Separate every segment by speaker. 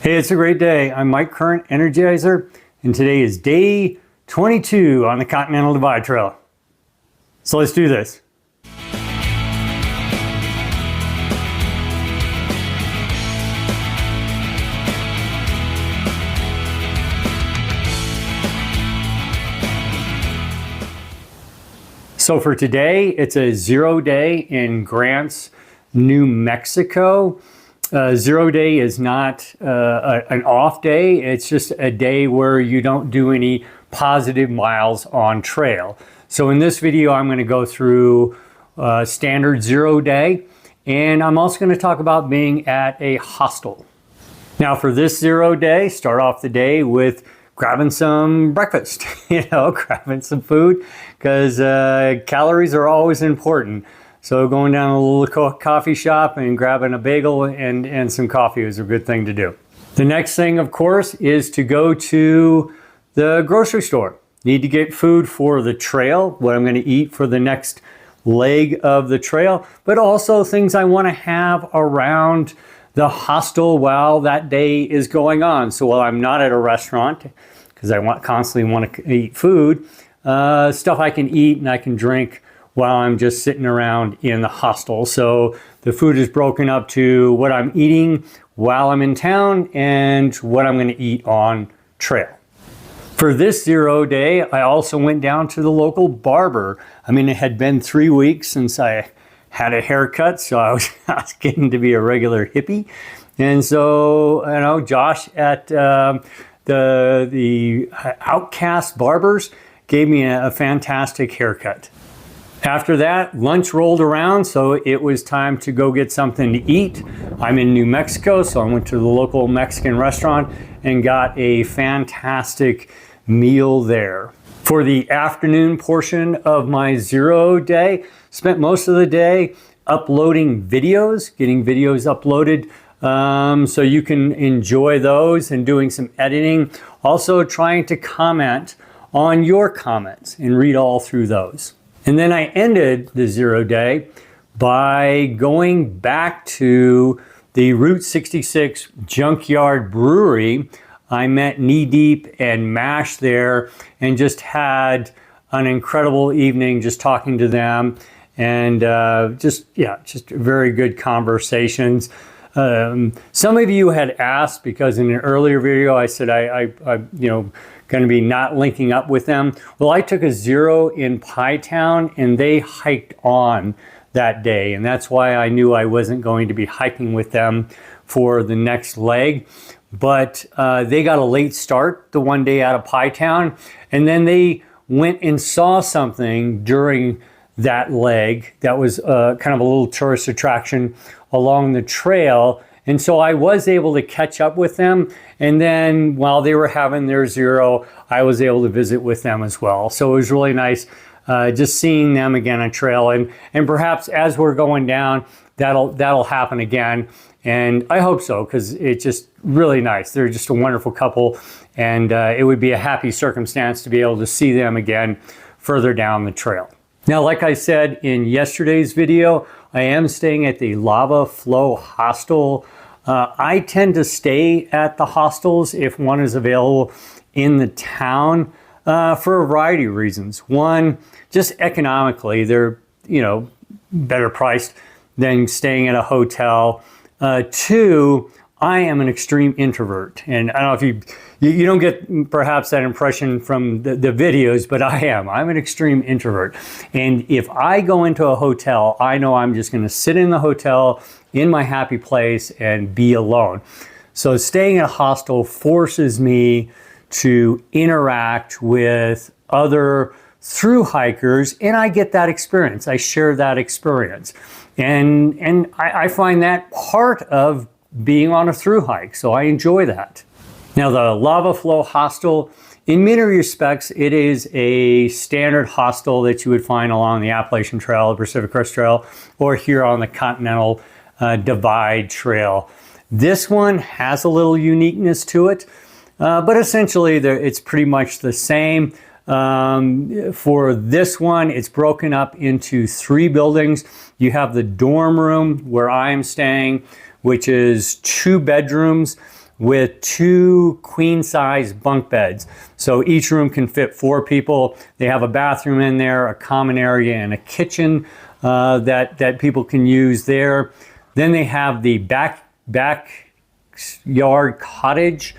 Speaker 1: Hey, it's a great day. I'm Mike Current, Energizer, and today is day 22 on the Continental Divide Trail. So let's do this. So for today, it's a 0 day in Grants, New Mexico. 0 day is not an off day. It's just a day where you don't do any positive miles on trail. So in this video, I'm going to go through standard 0 day, and I'm also going to talk about being at a hostel. Now for this 0 day, start off the day with grabbing some breakfast, grabbing some food, because calories are always important. So going down to a little coffee shop and grabbing a bagel and some coffee is a good thing to do. The next thing, of course, is to go to the grocery store. Need to get food for the trail, what I'm going to eat for the next leg of the trail, but also things I want to have around the hostel while that day is going on. So while I'm not at a restaurant, because I constantly want to eat food, stuff I can eat and I can drink while I'm just sitting around in the hostel. So the food is broken up to what I'm eating while I'm in town and what I'm going to eat on trail. For this 0 day, I also went down to the local barber. I mean, it had been 3 weeks since I had a haircut, so I was getting to be a regular hippie. And so, Josh at the Outcast Barbers gave me a fantastic haircut. After that, lunch rolled around, so it was time to go get something to eat. I'm in New Mexico, so I went to the local Mexican restaurant and got a fantastic meal there. For the afternoon portion of my 0 day, spent most of the day uploading videos, getting videos uploaded so you can enjoy those and doing some editing. Also trying to comment on your comments and read all through those. And then I ended the 0 day by going back to the Route 66 Junkyard Brewery. I met Knee Deep and Mash there and just had an incredible evening just talking to them and just very good conversations. Some of you had asked, because in an earlier video I said I going to be not linking up with them. Well, I took a 0 in Pie Town and they hiked on that day, and that's why I knew I wasn't going to be hiking with them for the next leg. But they got a late start the one day out of Pie Town, and then they went and saw something during that leg that was kind of a little tourist attraction along the trail. And so I was able to catch up with them. And then while they were having their 0, I was able to visit with them as well. So it was really nice just seeing them again on trail. And perhaps as we're going down, that'll happen again. And I hope so, because it's just really nice. They're just a wonderful couple. And it would be a happy circumstance to be able to see them again further down the trail. Now, like I said in yesterday's video, I am staying at the Lava Flow Hostel. I tend to stay at the hostels if one is available in the town for a variety of reasons. One, just economically, they're better priced than staying at a hotel. Two, I am an extreme introvert, and I don't know if you don't get perhaps that impression from the videos, but I'm an extreme introvert. And if I go into a hotel, I know I'm just going to sit in the hotel in my happy place and be alone. So staying at a hostel forces me to interact with other through hikers, and I get that experience. I share that experience, and I find that part of being on a through hike, so I enjoy that. Now, the Lava Flow Hostel, in many respects, it is a standard hostel that you would find along the Appalachian Trail, the Pacific Crest Trail, or here on the Continental Divide Trail. This one has a little uniqueness to it, but essentially it's pretty much the same. For this one, it's broken up into 3 buildings. You have the dorm room where I'm staying, which is 2 bedrooms with 2 queen-size bunk beds. So each room can fit 4 people. They have a bathroom in there, a common area, and a kitchen that people can use there. Then they have the backyard cottage.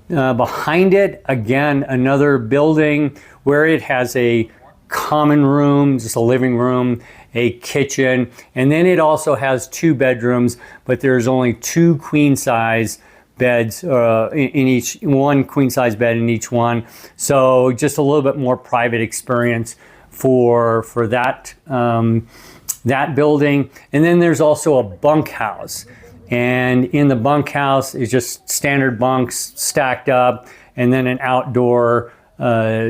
Speaker 1: Behind it, again, another building where it has a common room, just a living room, a kitchen, and then it also has 2 bedrooms, but there's only 2 queen-size beds in each, 1 queen-size bed in each one. So just a little bit more private experience for that that building. And then there's also a bunkhouse. And in the bunkhouse is just standard bunks stacked up, and then an outdoor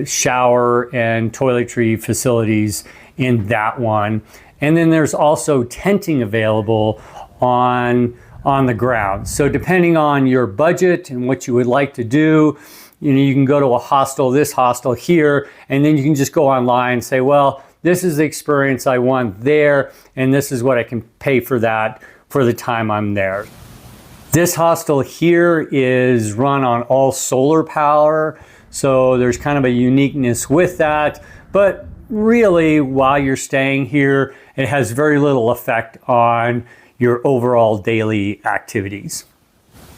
Speaker 1: shower and toiletry facilities in that one. And then there's also tenting available on the ground. So depending on your budget and what you would like to do, you can go to a hostel, this hostel here, and then you can just go online and say, well, this is the experience I want there, and this is what I can pay for that for the time I'm there. This hostel here is run on all solar power, so there's kind of a uniqueness with that, but really while you're staying here, it has very little effect on your overall daily activities.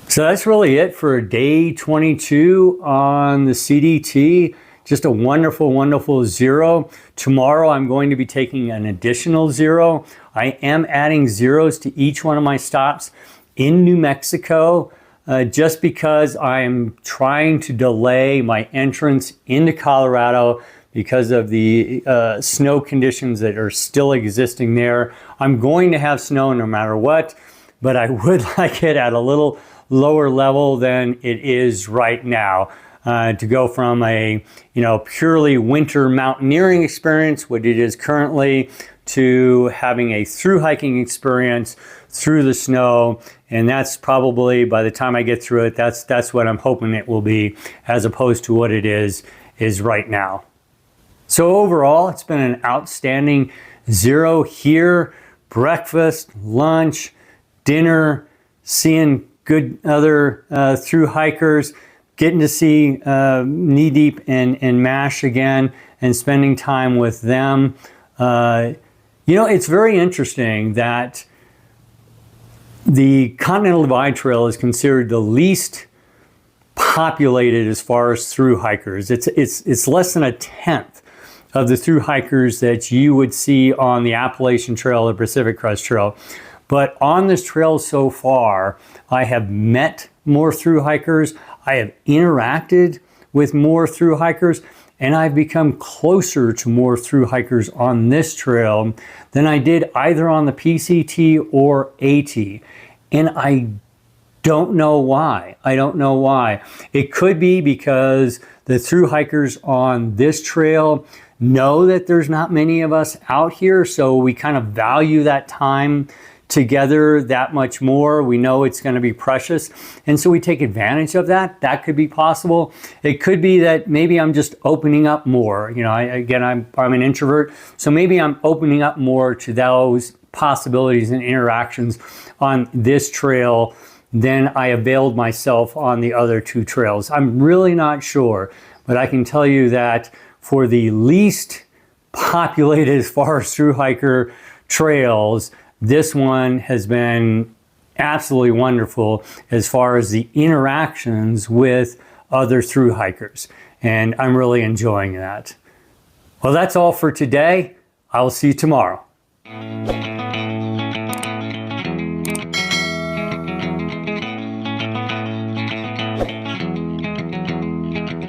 Speaker 1: So that's really it for day 22 on the CDT. Just a wonderful, wonderful 0. Tomorrow I'm going to be taking an additional 0. I am adding 0s to each one of my stops in New Mexico just because I'm trying to delay my entrance into Colorado because of the snow conditions that are still existing there. I'm going to have snow no matter what, but I would like it at a little lower level than it is right now. To go from a purely winter mountaineering experience, what it is currently, to having a thru-hiking experience through the snow. And that's probably, by the time I get through it, that's what I'm hoping it will be, as opposed to what it is right now. So overall, it's been an outstanding 0 here. Breakfast, lunch, dinner, seeing good other thru-hikers, getting to see Knee Deep and MASH again, and spending time with them. It's very interesting that the Continental Divide Trail is considered the least populated as far as thru-hikers. It's less than 1/10 of the thru-hikers that you would see on the Appalachian Trail or Pacific Crest Trail. But on this trail so far, I have met more thru-hikers, I have interacted with more thru-hikers, and I've become closer to more thru-hikers on this trail than I did either on the PCT or AT. And I don't know why. I don't know why. It could be because the thru-hikers on this trail know that there's not many of us out here, so we kind of value that time together that much more. We know it's going to be precious, and so we take advantage of that. That could be possible. It could be that maybe I'm just opening up more. I'm an introvert, so maybe I'm opening up more to those possibilities and interactions on this trail than I availed myself on the other 2 trails. I'm really not sure, but I can tell you that for the least populated as far as thru-hiker trails, this one has been absolutely wonderful as far as the interactions with other thru-hikers, and I'm really enjoying that. Well, that's all for today. I will see you tomorrow.